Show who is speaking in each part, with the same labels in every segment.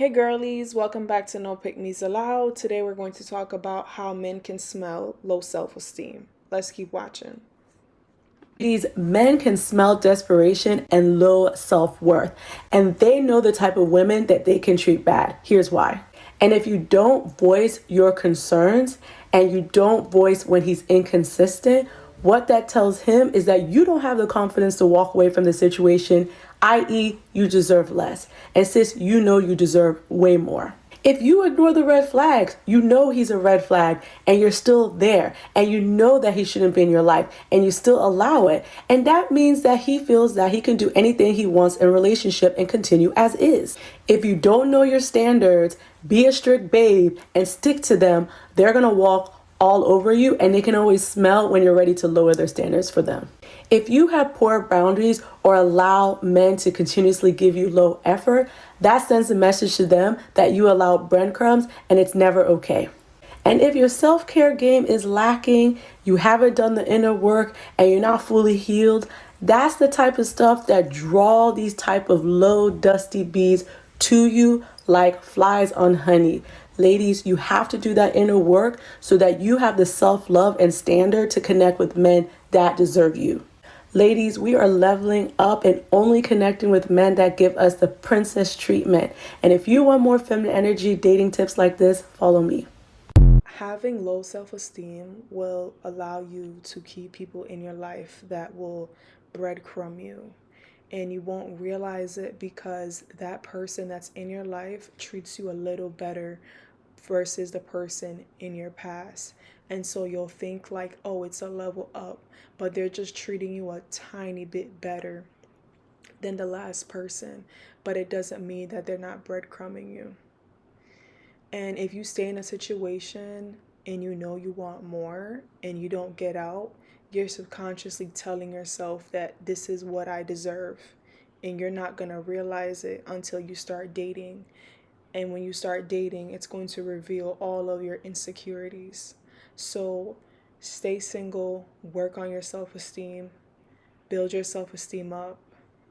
Speaker 1: Hey girlies, welcome back to No Pick Me's Allowed. Today we're going to talk about how men can smell low self-esteem. Let's keep watching.
Speaker 2: These men can smell desperation and low self-worth, and they know the type of women that they can treat bad. Here's why. And if you don't voice your concerns and you don't voice when he's inconsistent, what that tells him is that you don't have the confidence to walk away from the situation, i.e., you deserve less. And sis, you know you deserve way more. If you ignore the red flags, you know he's a red flag and you're still there and you know that he shouldn't be in your life and you still allow it. And that means that he feels that he can do anything he wants in a relationship and continue as is. If you don't know your standards, be a strict babe and stick to them, they're going to walk all over you and they can always smell when you're ready to lower their standards for them. If you have poor boundaries or allow men to continuously give you low effort, that sends a message to them that you allow breadcrumbs and it's never okay. And if your self-care game is lacking, you haven't done the inner work and you're not fully healed, that's the type of stuff that draw these type of low dusty bees to you like flies on honey. Ladies, you have to do that inner work so that you have the self-love and standard to connect with men that deserve you. Ladies, we are leveling up and only connecting with men that give us the princess treatment. And if you want more feminine energy dating tips like this, follow me.
Speaker 1: Having low self-esteem will allow you to keep people in your life that will breadcrumb you. And you won't realize it because that person that's in your life treats you a little better versus the person in your past. And so you'll think like, oh, it's a level up, but they're just treating you a tiny bit better than the last person. But it doesn't mean that they're not breadcrumbing you. And if you stay in a situation and you know you want more and you don't get out, you're subconsciously telling yourself that this is what I deserve. And you're not going to realize it until you start dating. And when you start dating, it's going to reveal all of your insecurities. So stay single, work on your self-esteem, build your self-esteem up,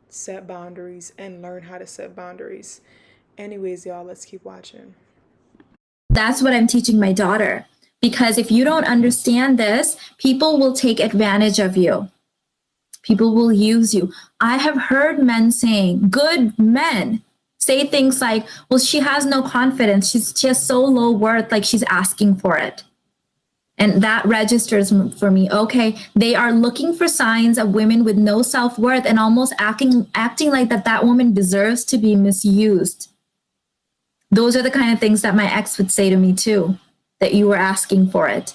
Speaker 1: set boundaries, and learn how to set boundaries. Anyways, y'all, let's keep watching.
Speaker 3: That's what I'm teaching my daughter. Because if you don't understand this, people will take advantage of you. People will use you. I have heard men saying, good men, say things like, well, she has no confidence. She's just so low worth, like she's asking for it. And that registers for me. Okay, they are looking for signs of women with no self-worth and almost acting like that woman deserves to be misused. Those are the kind of things that my ex would say to me too, that you were asking for it.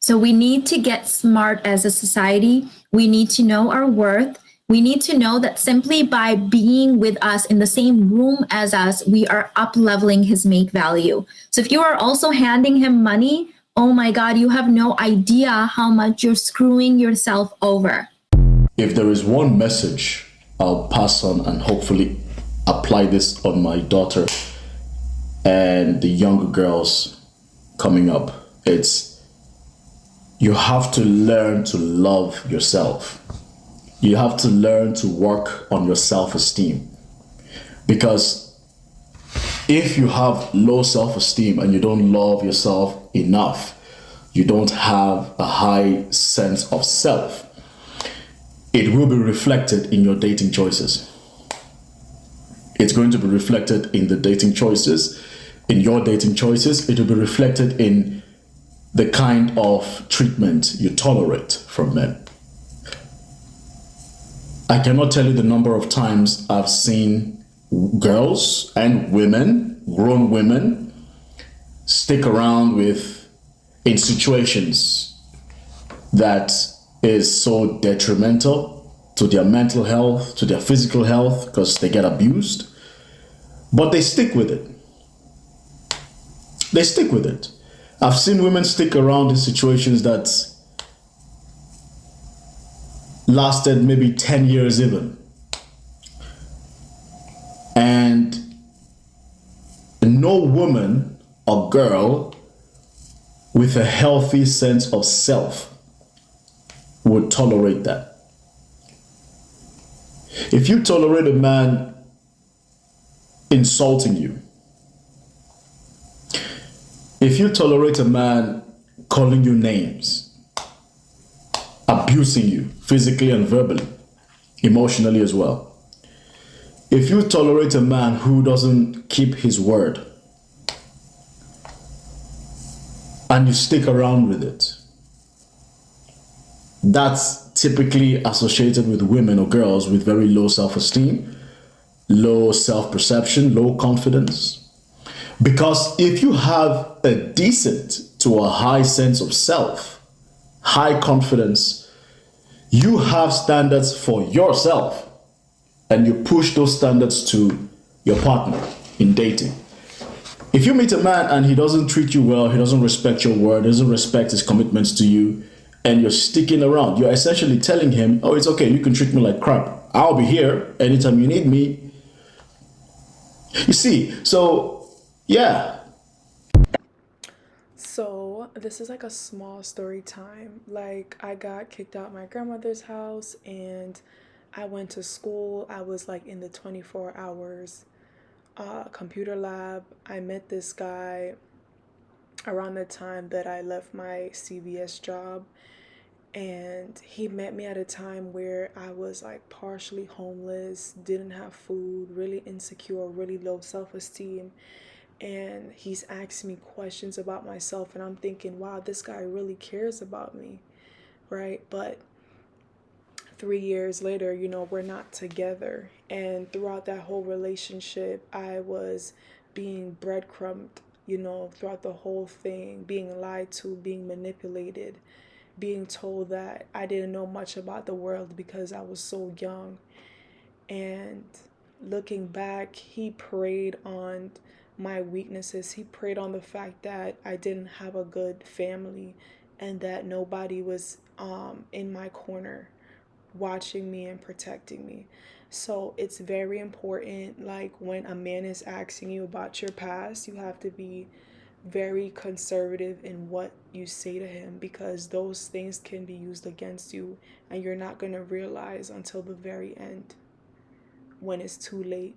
Speaker 3: So we need to get smart as a society. We need to know our worth. We need to know that simply by being with us in the same room as us, we are up leveling his make value. So if you are also handing him money, oh my God, you have no idea how much you're screwing yourself over.
Speaker 4: If there is one message I'll pass on and hopefully apply this on my daughter and the younger girls coming up, it's you have to learn to love yourself. You have to learn to work on your self-esteem. Because if you have low self-esteem and you don't love yourself enough, you don't have a high sense of self, it will be reflected in your dating choices. It's going to be reflected in the dating choices, in your dating choices. It will be reflected in the kind of treatment you tolerate from men. I cannot tell you the number of times I've seen girls and women, grown women, stick around in situations that is so detrimental to their mental health, to their physical health, because they get abused, but they stick with it. They stick with it. I've seen women stick around in situations that lasted maybe 10 years even. And no woman or girl with a healthy sense of self would tolerate that. If you tolerate a man insulting you, If you tolerate a man calling you names, abusing you physically and verbally, emotionally as well, if you tolerate a man who doesn't keep his word and you stick around with it, that's typically associated with women or girls with very low self-esteem, low self-perception, low confidence. Because if you have a decent to a high sense of self, high confidence, you have standards for yourself and you push those standards to your partner in dating. If you meet a man and he doesn't treat you well, he doesn't respect your word, doesn't respect his commitments to you, and you're sticking around, you're essentially telling him, oh, it's okay, you can treat me like crap. I'll be here anytime you need me. You see, so yeah.
Speaker 1: So this is like a small story time. Like I got kicked out my grandmother's house and I went to school. I was like in the 24 hours computer lab. I met this guy around the time that I left my CVS job, and he met me at a time where I was like partially homeless, didn't have food, really insecure, really low self-esteem. And he's asking me questions about myself, and I'm thinking, wow, this guy really cares about me, right? But 3 years later, we're not together. And throughout that whole relationship, I was being breadcrumbed, throughout the whole thing, being lied to, being manipulated, being told that I didn't know much about the world because I was so young. And looking back, he preyed on my weaknesses. He preyed on the fact that I didn't have a good family and that nobody was in my corner watching me and protecting me. So it's very important, like when a man is asking you about your past, you have to be very conservative in what you say to him, because those things can be used against you and you're not going to realize until the very end when it's too late.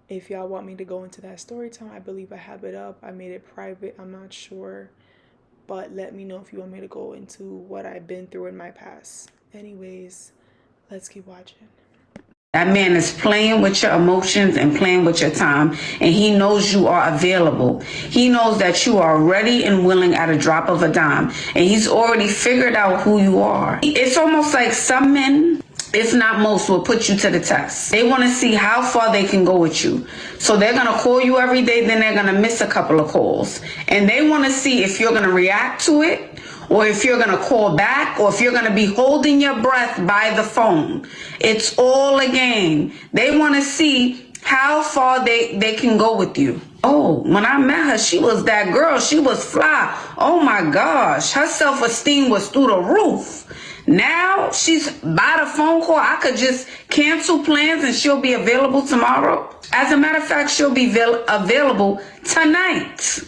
Speaker 1: If y'all want me to go into that story time, I believe I have it up. I made it private, I'm not sure. But let me know if you want me to go into what I've been through in my past. Anyways, let's keep watching.
Speaker 5: That man is playing with your emotions and playing with your time, and he knows you are available. He knows that you are ready and willing at a drop of a dime, and he's already figured out who you are. It's almost like some men, if not most, will put you to the test. They want to see how far they can go with you. So they're going to call you every day, then they're going to miss a couple of calls. And they want to see if you're going to react to it, or if you're going to call back, or if you're going to be holding your breath by the phone. It's all a game. They want to see how far they can go with you. Oh, when I met her, she was that girl. She was fly. Oh my gosh. Her self-esteem was through the roof. Now she's by the phone call. I could just cancel plans and she'll be available tomorrow. As a matter of fact, she'll be available tonight.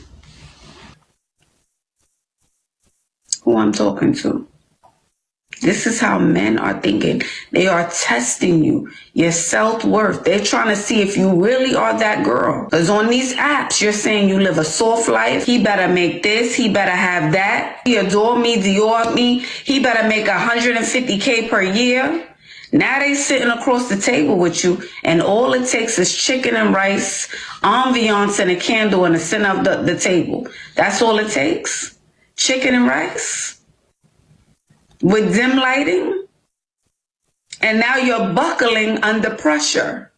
Speaker 5: Who I'm talking to. This is how men are thinking. They are testing you, your self-worth. They're trying to see if you really are that girl. Because on these apps, you're saying you live a soft life. He better make this. He better have that. He adore me, Dior me. He better make $150K per year. Now they sitting across the table with you, and all it takes is chicken and rice, ambiance, and a candle in the center of the table. That's all it takes. Chicken and rice with dim lighting, and now you're buckling under pressure.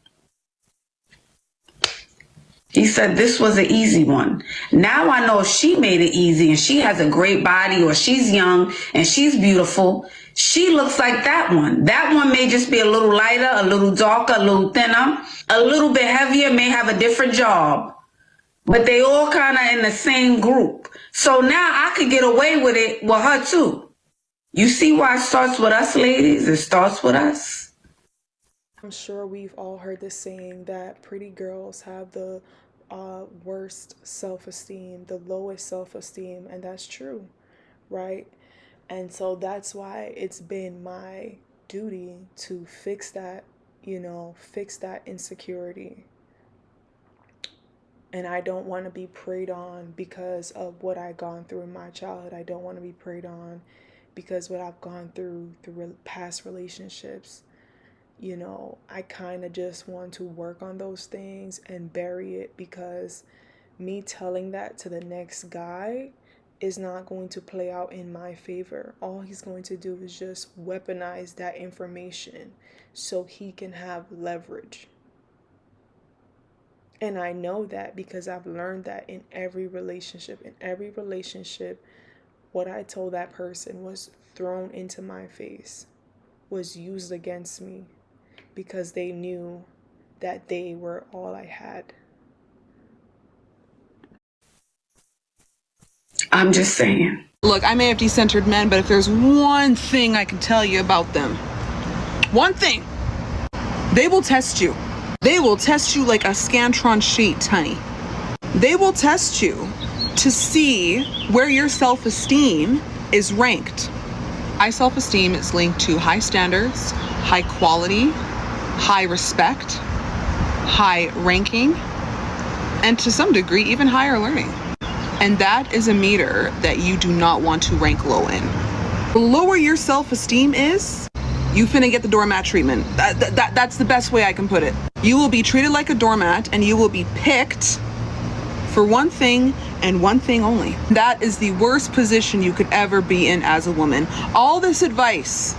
Speaker 5: He said this was an easy one. Now I know if she made it easy and she has a great body, or she's young and she's beautiful, she looks like that one. That one may just be a little lighter, a little darker, a little thinner, a little bit heavier, may have a different job, but they all kind of in the same group. So now I could get away with it with her too. You see why it starts with us, ladies? It starts with us.
Speaker 1: I'm sure we've all heard the saying that pretty girls have the worst self-esteem, the lowest self-esteem, and that's true, right? And so that's why it's been my duty to fix that, fix that insecurity. And I don't want to be preyed on because of what I've gone through in my childhood. I don't want to be preyed on because what I've gone through past relationships. You know, I kind of just want to work on those things and bury it, because me telling that to the next guy is not going to play out in my favor. All he's going to do is just weaponize that information so he can have leverage. And I know that because I've learned that in every relationship. In every relationship, what I told that person was thrown into my face, was used against me, because they knew that they were all I had.
Speaker 5: I'm just saying.
Speaker 6: Look, I may have decentered men, but if there's one thing I can tell you about them, one thing, they will test you. They will test you like a Scantron sheet, honey. They will test you to see where your self-esteem is ranked. High self-esteem is linked to high standards, high quality, high respect, high ranking, and to some degree, even higher learning. And that is a meter that you do not want to rank low in. The lower your self-esteem is, you finna get the doormat treatment. That's the best way I can put it. You will be treated like a doormat, and you will be picked for one thing and one thing only. That is the worst position you could ever be in as a woman. All this advice,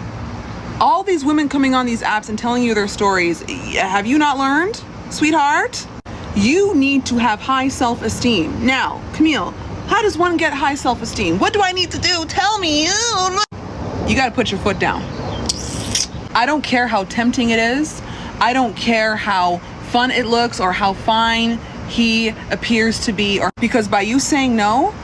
Speaker 6: all these women coming on these apps and telling you their stories, have you not learned, sweetheart? You need to have high self-esteem. Now, Camille, how does one get high self-esteem? What do I need to do? Tell me. You gotta put your foot down. I don't care how tempting it is. I don't care how fun it looks or how fine he appears to be, or because by you saying no,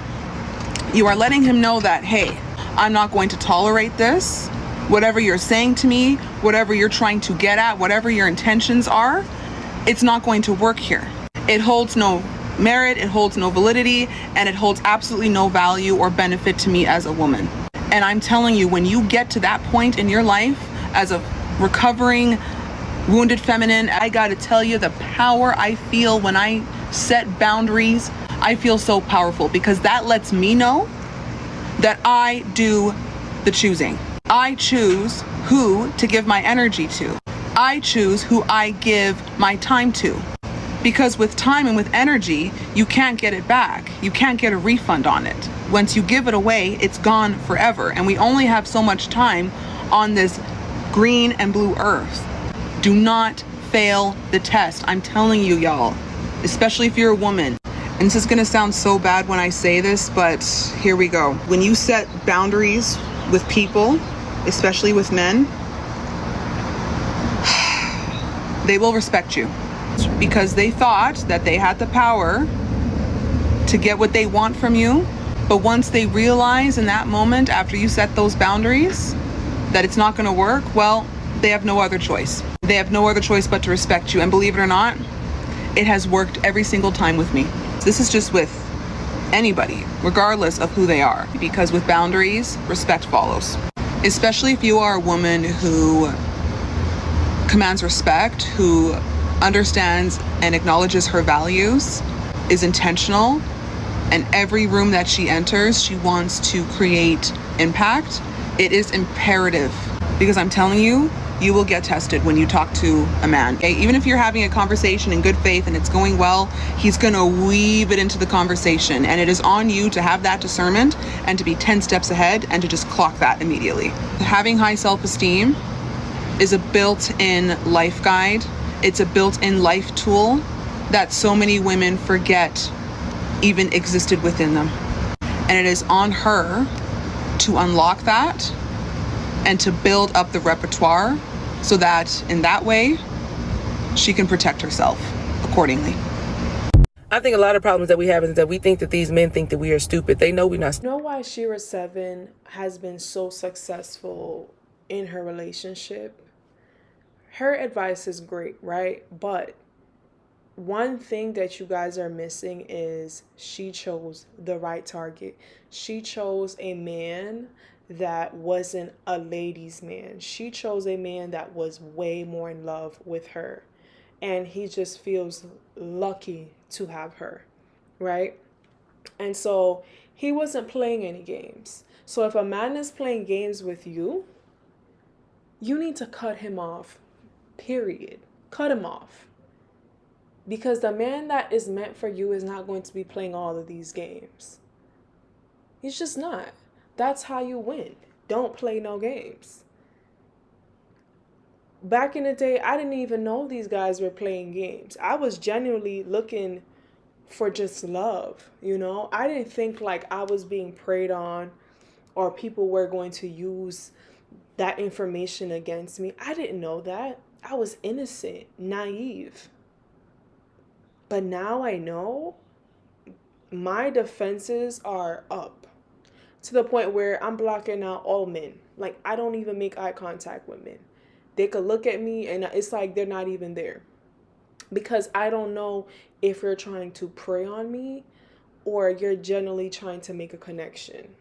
Speaker 6: you are letting him know that, hey, I'm not going to tolerate this. Whatever you're saying to me, whatever you're trying to get at, whatever your intentions are, it's not going to work here. It holds no merit, it holds no validity, and it holds absolutely no value or benefit to me as a woman. And I'm telling you, when you get to that point in your life as a recovering wounded feminine, I gotta tell you, the power I feel when I set boundaries, I feel so powerful, because that lets me know that I do the choosing. I choose who to give my energy to. I choose who I give my time to. Because with time and with energy, you can't get it back. You can't get a refund on it. Once you give it away, it's gone forever. And we only have so much time on this green and blue earth. Do not fail the test. I'm telling you, y'all, especially if you're a woman. And this is gonna sound so bad when I say this, but here we go. When you set boundaries with people, especially with men, they will respect you, because they thought that they had the power to get what they want from you. But once they realize in that moment, after you set those boundaries, that it's not gonna work, well, they have no other choice. They have no other choice but to respect you. And believe it or not, it has worked every single time with me. This is just with anybody, regardless of who they are, because with boundaries, respect follows. Especially if you are a woman who commands respect, who understands and acknowledges her values, is intentional, and every room that she enters, she wants to create impact. It is imperative, because I'm telling you, you will get tested when you talk to a man. Okay? Even if you're having a conversation in good faith and it's going well, he's gonna weave it into the conversation, and it is on you to have that discernment and to be 10 steps ahead and to just clock that immediately. Having high self-esteem is a built-in life guide. It's a built-in life tool that so many women forget even existed within them. And it is on her to unlock that and to build up the repertoire so that in that way she can protect herself accordingly.
Speaker 7: I think a lot of problems that we have is that we think that these men think that we are stupid. They know we're not.
Speaker 1: You know why Shira 7 has been so successful in her relationship? Her advice is great, right? But one thing that you guys are missing is she chose the right target. She chose a man that wasn't a ladies' man. She chose a man that was way more in love with her. and he just feels lucky to have her, right? And so he wasn't playing any games. So if a man is playing games with you, you need to cut him off, period. Cut him off. Because the man that is meant for you is not going to be playing all of these games. He's just not. That's how you win. Don't play no games. Back in the day, I didn't even know these guys were playing games. I was genuinely looking for just love, you know? I didn't think like I was being preyed on or people were going to use that information against me. I didn't know that. I was innocent, naive. But now I know my defenses are up to the point where I'm blocking out all men. Like, I don't even make eye contact with men. They could look at me and it's like they're not even there. Because I don't know if you're trying to prey on me or you're generally trying to make a connection.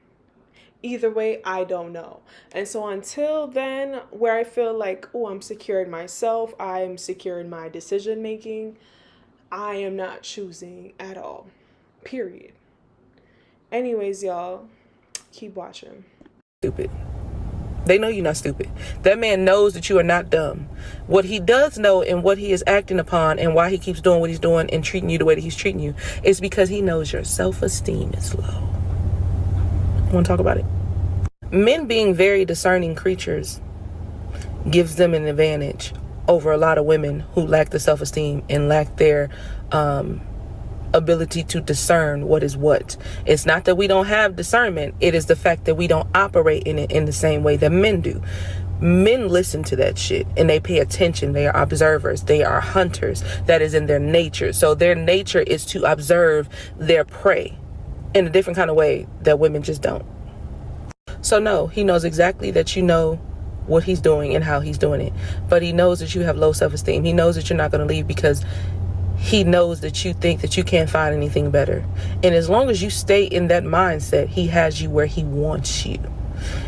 Speaker 1: Either way, I don't know. And so until then, where I feel like, oh, I'm secure in myself, I'm secure in my decision making, I am not choosing at all. Period. Anyways, y'all, keep watching.
Speaker 7: Stupid. They know you're not stupid. That man knows that you are not dumb. What he does know and what he is acting upon and why he keeps doing what he's doing and treating you the way that he's treating you is because he knows your self-esteem is low. Want to talk about it? Men being very discerning creatures gives them an advantage over a lot of women who lack the self-esteem and lack their ability to discern what is what. It's not that we don't have discernment. It is the fact that we don't operate in it in the same way that men do. Men listen to that shit and they pay attention. They are observers. They are hunters. That is in their nature. So their nature is to observe their prey in a different kind of way that women just don't. So no, he knows exactly that you know what he's doing and how he's doing it. But he knows that you have low self-esteem. He knows that you're not going to leave because he knows that you think that you can't find anything better. And as long as you stay in that mindset, he has you where he wants you.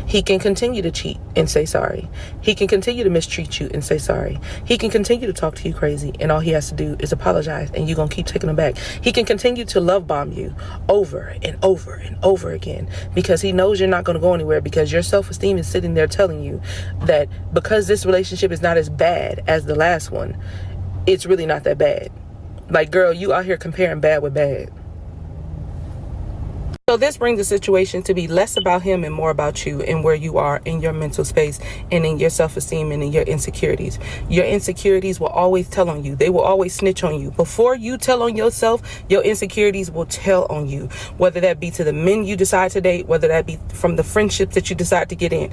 Speaker 7: He can continue to cheat and say sorry. He can continue to mistreat you and say sorry. He can continue to talk to you crazy and all he has to do is apologize and you're going to keep taking him back. He can continue to love bomb you over and over and over again because he knows you're not going to go anywhere because your self-esteem is sitting there telling you that because this relationship is not as bad as the last one, it's really not that bad. Like, girl, you out here comparing bad with bad. So this brings the situation to be less about him and more about you and where you are in your mental space and in your self-esteem and in your insecurities. Your insecurities will always tell on you. They will always snitch on you. Before you tell on yourself, your insecurities will tell on you. Whether that be to the men you decide to date, whether that be from the friendships that you decide to get in.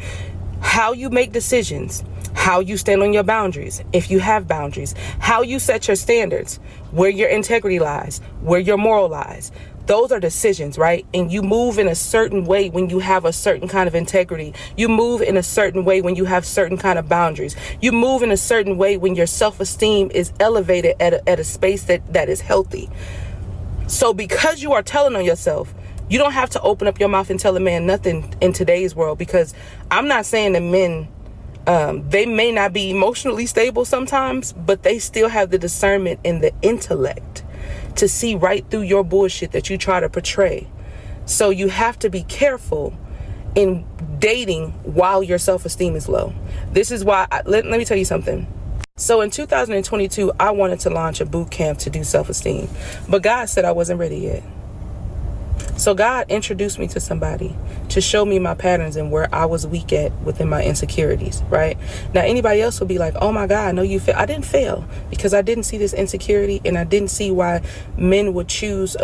Speaker 7: How you make decisions, how you stand on your boundaries, if you have boundaries, how you set your standards, where your integrity lies, where your moral lies. Those are decisions, right? And you move in a certain way when you have a certain kind of integrity. You move in a certain way when you have certain kind of boundaries. You move in a certain way when your self-esteem is elevated at a space that is healthy. So because you are telling on yourself, you don't have to open up your mouth and tell a man nothing in today's world, because I'm not saying that men, they may not be emotionally stable sometimes, but they still have the discernment and the intellect to see right through your bullshit that you try to portray. So you have to be careful in dating while your self-esteem is low. This is why, let me tell you something. So in 2022, I wanted to launch a boot camp to do self-esteem, but God said I wasn't ready yet. So God introduced me to somebody to show me my patterns and where I was weak at within my insecurities, right? Now, anybody else will be like, oh my God, I know you fail. I didn't fail because I didn't see this insecurity and I didn't see why men would choose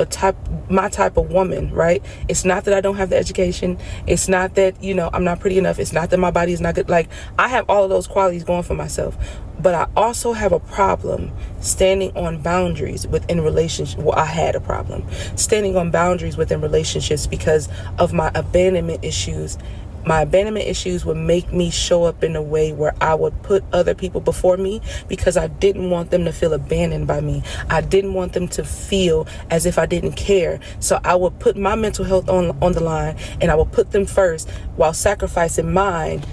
Speaker 7: my type of woman, right? It's not that I don't have the education. It's not that, I'm not pretty enough. It's not that my body is not good. Like, I have all of those qualities going for myself. But I also have a problem standing on boundaries within relationships. Well, I had a problem standing on boundaries within relationships because of my abandonment issues. My abandonment issues would make me show up in a way where I would put other people before me because I didn't want them to feel abandoned by me. I didn't want them to feel as if I didn't care. So I would put my mental health on the line and I would put them first while sacrificing mine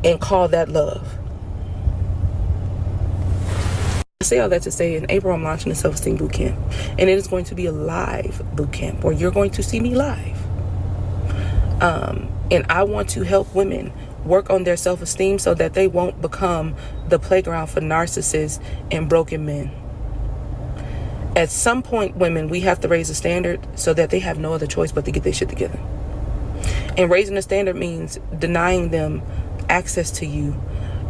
Speaker 7: and call that love. I say all that to say in April I'm launching a self-esteem boot camp, and it is going to be a live boot camp where you're going to see me live. And I want to help women work on their self-esteem so that they won't become the playground for narcissists and broken men. At some point, women, we have to raise the standard so that they have no other choice but to get their shit together. And raising the standard means denying them access to you.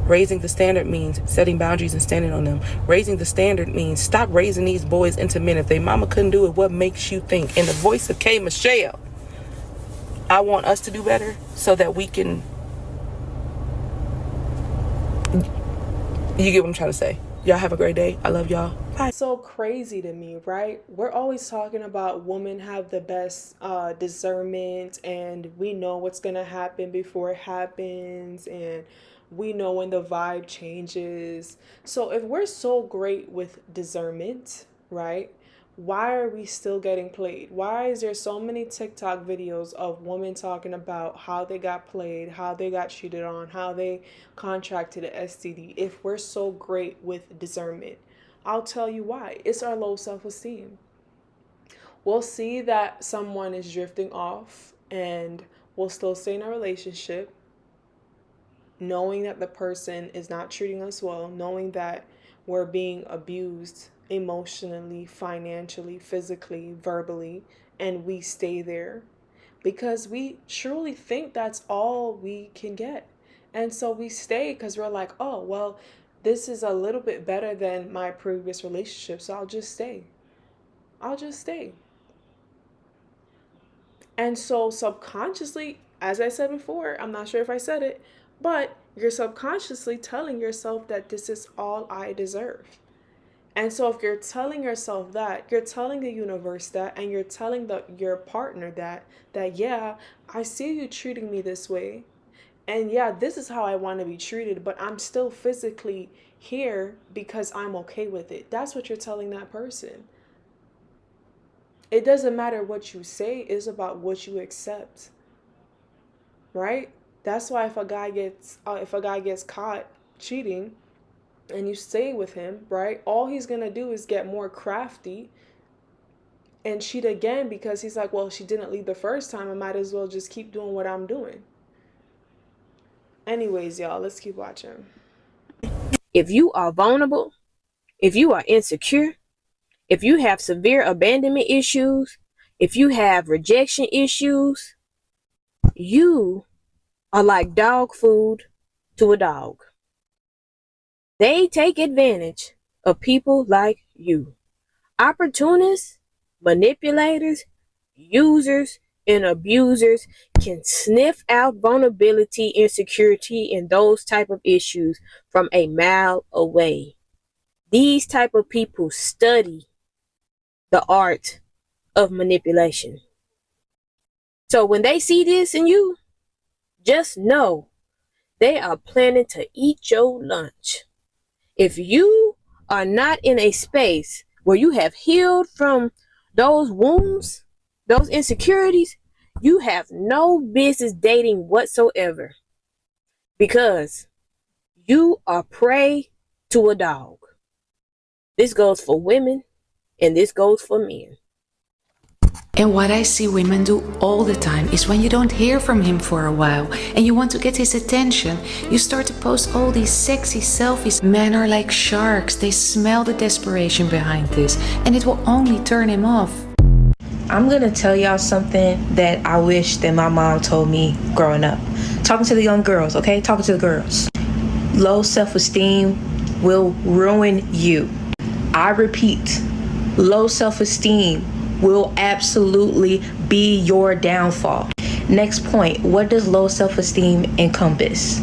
Speaker 7: Raising the standard means setting boundaries and standing on them. Raising the standard means stop raising these boys into men. If they mama couldn't do it, what makes you think? In the voice of K. Michelle, I want us to do better so that we can... You get what I'm trying to say. Y'all have a great day. I love y'all. Bye.
Speaker 1: So crazy to me, right? We're always talking about women have the best discernment, and we know what's gonna happen before it happens, and we know when the vibe changes. So if we're so great with discernment, right, why are we still getting played? Why is there so many TikTok videos of women talking about how they got played, how they got cheated on, how they contracted an STD? If we're so great with discernment, I'll tell you why. It's our low self-esteem. We'll see that someone is drifting off and we'll still stay in a relationship, knowing that the person is not treating us well, knowing that we're being abused emotionally, financially, physically, verbally, and we stay there because we truly think that's all we can get. And so we stay because we're like, oh, well, this is a little bit better than my previous relationship, so I'll just stay. I'll just stay. And so subconsciously, as I said before, I'm not sure if I said it, but you're subconsciously telling yourself that this is all I deserve. And so if you're telling yourself that, you're telling the universe that, and you're telling your partner that yeah, I see you treating me this way. And yeah, this is how I want to be treated, but I'm still physically here because I'm okay with it. That's what you're telling that person. It doesn't matter what you say, it's about what you accept. Right? That's why if a guy gets caught cheating and you stay with him, right? All he's going to do is get more crafty and cheat again because he's like, well, she didn't leave the first time. I might as well just keep doing what I'm doing. Anyways, y'all, let's keep watching.
Speaker 8: If you are vulnerable, if you are insecure, if you have severe abandonment issues, if you have rejection issues, you are like dog food to a dog. They take advantage of people like you. Opportunists, manipulators, users, and abusers can sniff out vulnerability, insecurity, and those type of issues from a mile away. These type of people study the art of manipulation. So when they see this in you, just know they are planning to eat your lunch. If you are not in a space where you have healed from those wounds, those insecurities, you have no business dating whatsoever because you are prey to a dog. This goes for women and this goes for men.
Speaker 9: And what I see women do all the time is when you don't hear from him for a while and you want to get his attention, you start to post all these sexy selfies. Men are like sharks. They smell the desperation behind this and it will only turn him off.
Speaker 10: I'm gonna tell y'all something that I wish that my mom told me growing up. Talking to the young girls, okay? Talking to the girls. Low self-esteem will ruin you. I repeat, low self-esteem will absolutely be your downfall. Next point, what does low self-esteem encompass?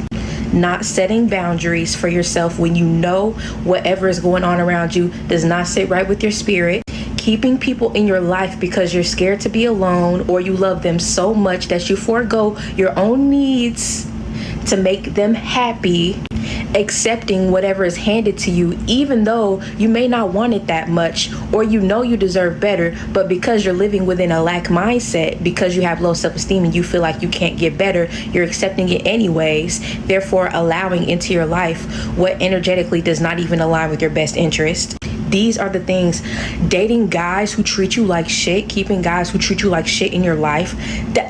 Speaker 10: Not setting boundaries for yourself when you know whatever is going on around you does not sit right with your spirit. Keeping people in your life because you're scared to be alone or you love them so much that you forego your own needs to make them happy. accepting whatever is handed to you, even though you may not want it that much, or you know you deserve better, but because you're living within a lack mindset, because you have low self-esteem and you feel like you can't get better, you're accepting it anyways, therefore allowing into your life what energetically does not even align with your best interest. These are the things. Dating guys who treat you like shit, keeping guys who treat you like shit in your life,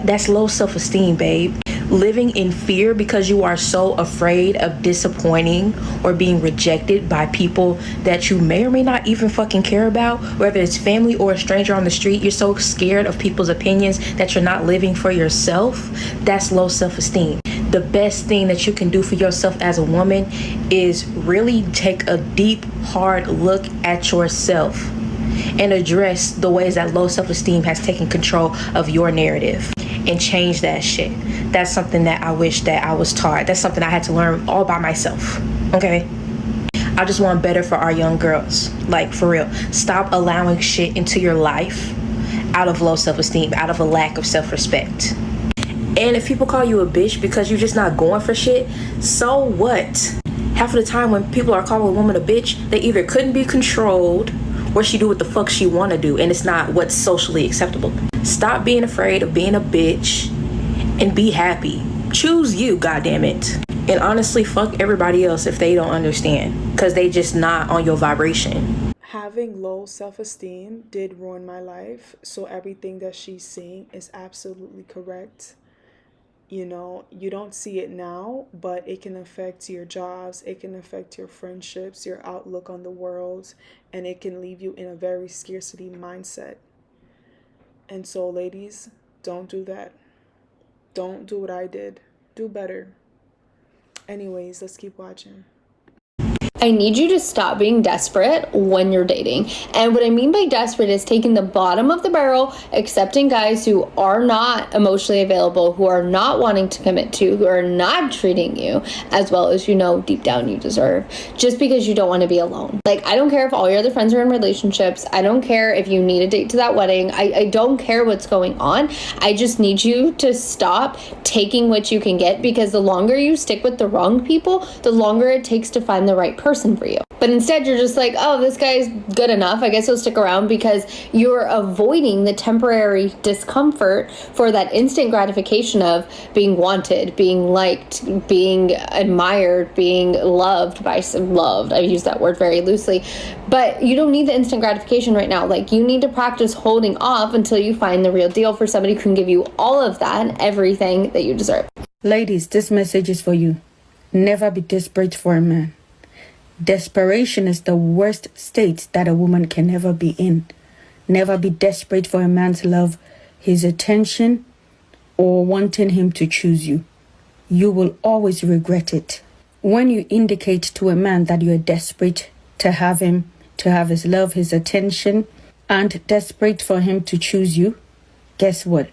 Speaker 10: that's low self-esteem, babe. Living in fear because you are so afraid of disappointing or being rejected by people that you may or may not even fucking care about, whether it's family or a stranger on the street. You're so scared of people's opinions that you're not living for yourself. That's low self-esteem. The best thing that you can do for yourself as a woman is really take a deep, hard look at yourself and address the ways that low self-esteem has taken control of your narrative and change that shit. That's something that I wish that I was taught. That's something I had to learn all by myself, okay? I just want better for our young girls, like for real. Stop allowing shit into your life out of low self-esteem, out of a lack of self-respect. And if people call you a bitch because you're just not going for shit, so what? Half of the time when people are calling a woman a bitch, they either couldn't be controlled or she do what the fuck she want to do, and it's not what's socially acceptable. Stop being afraid of being a bitch and be happy. Choose you, goddammit. And honestly, fuck everybody else if they don't understand, because they just not on your vibration.
Speaker 1: Having low self-esteem did ruin my life, so everything that she's saying is absolutely correct. You know, you don't see it now, but it can affect your jobs, it can affect your friendships, your outlook on the world, and it can leave you in a very scarcity mindset. And so, ladies, don't do that. Don't do what I did. Do better. Anyways, let's keep watching.
Speaker 11: I need you to stop being desperate when you're dating. And what I mean by desperate is taking the bottom of the barrel, accepting guys who are not emotionally available, who are not wanting to commit to, who are not treating you as well as you know deep down you deserve, just because you don't want to be alone. Like, I don't care if all your other friends are in relationships. I don't care if you need a date to that wedding. I don't care what's going on. I just need you to stop taking what you can get, because the longer you stick with the wrong people, the longer it takes to find the right person for you. But instead you're just like, oh, this guy's good enough, I guess he'll stick around, because you're avoiding the temporary discomfort for that instant gratification of being wanted, being liked, being admired, being loved by some loved. I use that word very loosely, but you don't need the instant gratification right now. Like, you need to practice holding off until you find the real deal for somebody who can give you all of that and everything that you deserve.
Speaker 12: Ladies, this message is for you. Never be desperate for a man. Desperation is the worst state that a woman can ever be in. Never be desperate for a man's love, his attention, or wanting him to choose you. You will always regret it. When you indicate to a man that you are desperate to have him, to have his love, his attention, and desperate for him to choose you, guess what?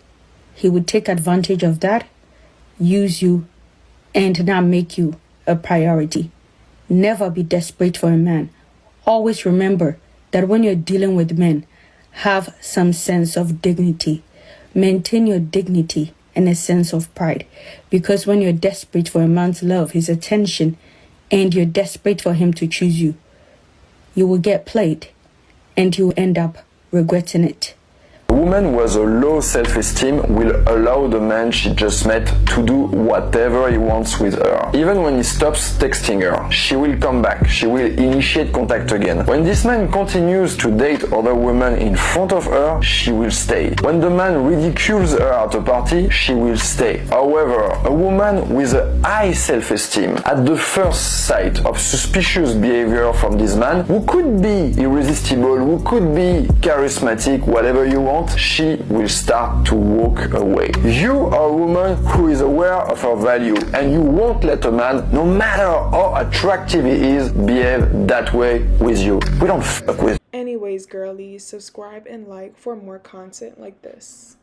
Speaker 12: He would take advantage of that, use you, and now make you a priority. Never be desperate for a man. Always remember that when you're dealing with men, have some sense of dignity. Maintain your dignity and a sense of pride. Because when you're desperate for a man's love, his attention, and you're desperate for him to choose you, you will get played and you will end up regretting it.
Speaker 13: A woman with a low self-esteem will allow the man she just met to do whatever he wants with her. Even when he stops texting her, she will come back, she will initiate contact again. When this man continues to date other women in front of her, she will stay. When the man ridicules her at a party, she will stay. However, a woman with a high self-esteem, at the first sight of suspicious behavior from this man, who could be irresistible, who could be charismatic, whatever you want, she will start to walk away. You are a woman who is aware of her value, and you won't let a man, no matter how attractive he is, behave that way with you. We don't fuck with.
Speaker 1: Anyways, girlies, subscribe and like for more content like this.